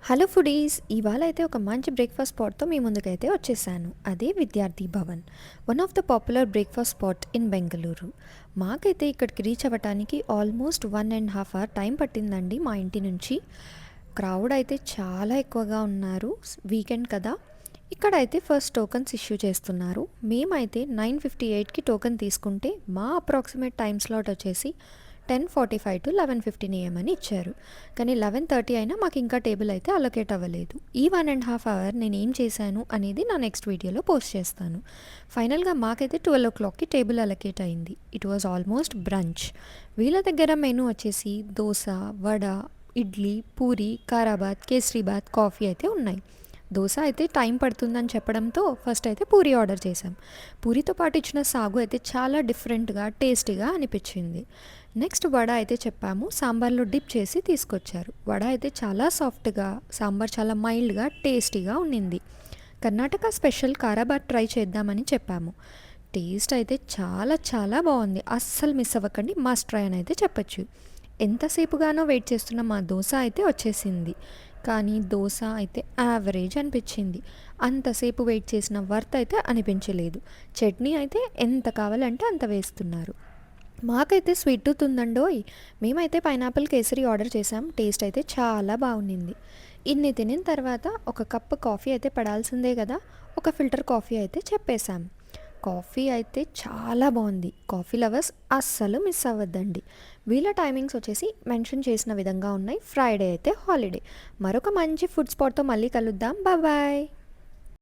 Hello foodies! ఇవాళ అయితే ఒక మంచి బ్రేక్‌ఫాస్ట్ స్పాట్‌తో మీ ముందుకైతే వచ్చేసాను. అదే విద్యార్థి Bhavan. One of the popular breakfast spot in Bengaluru. మాకైతే ఇక్కడికి రీచ్ అవ్వటానికి ఆల్మోస్ట్ 1½ అవర్ టైం పట్టిందండి మా ఇంటి నుంచి. క్రౌడ్ అయితే చాలా ఎక్కువగా ఉన్నారు. వీకెండ్ కదా! ఇక్కడైతే ఫస్ట్ టోకెన్స్ ఇష్యూ చేస్తున్నారు. మేమైతే 9:58కి టోకెన్ తీసుకుంటే మా అప్రాక్సిమేట్ టైమ్ స్లాట్ వచ్చేసి 10:45 టు 11:15 AM అని ఇచ్చారు. కానీ 11:30 అయినా మాకు ఇంకా టేబుల్ అయితే అలొకేట్ అవ్వలేదు. ఈ 1½ అవర్ నేను ఏం చేశాను అనేది నా నెక్స్ట్ వీడియోలో పోస్ట్ చేస్తాను. ఫైనల్గా మాకైతే 12 టేబుల్ అలొకేట్ అయింది. It was almost branch. వీళ్ళ దగ్గర మెనూ వచ్చేసి దోశ, వడ, ఇడ్లీ, పూరి, కారాబాత్, కేసరీబాత్, కాఫీ అయితే ఉన్నాయి. దోశ అయితే టైం పడుతుందని చెప్పడంతో ఫస్ట్ అయితే పూరి ఆర్డర్ చేశాం. పూరితో పాటు ఇచ్చిన సాగు అయితే చాలా డిఫరెంట్గా టేస్టీగా అనిపించింది. నెక్స్ట్ వడ అయితే చెప్పాము, సాంబార్లో డిప్ చేసి తీసుకొచ్చారు. వడ అయితే చాలా సాఫ్ట్గా, సాంబార్ చాలా మైల్డ్గా టేస్టీగా ఉండింది. కర్ణాటక స్పెషల్ కారాబాత్ ట్రై చేద్దామని చెప్పాము. టేస్ట్ అయితే చాలా చాలా బాగుంది. అస్సలు మిస్ అవ్వకండి, మస్ట్ ట్రై అని అయితే చెప్పచ్చు. ఎంతసేపుగానో వెయిట్ చేస్తున్న మా దోశ అయితే వచ్చేసింది. కానీ దోశ అయితే యావరేజ్ అనిపించింది. అంతసేపు వెయిట్ చేసిన వర్త్ అయితే అనిపించలేదు. చట్నీ అయితే ఎంత కావాలంటే అంత వేస్తున్నారు. మాకైతే స్వీట్ టూత్ ఉందండోయ్. మేమైతే పైనాపిల్ కేసరి ఆర్డర్ చేసాం. టేస్ట్ అయితే చాలా బాగుండింది. ఇన్ని తినిన తర్వాత ఒక కప్పు కాఫీ అయితే పడాల్సిందే కదా, ఒక ఫిల్టర్ కాఫీ అయితే చెప్పేశాం. కాఫీ అయితే చాలా బాగుంది. కాఫీ లవర్స్ అస్సలు మిస్ అవ్వద్దండి. వీళ్ళ టైమింగ్స్ వచ్చేసి మెన్షన్ చేసిన విధంగా ఉన్నాయి. ఫ్రైడే అయితే హాలిడే. మరొక మంచి ఫుడ్ స్పాట్తో మళ్ళీ కలుద్దాం. బాయ్.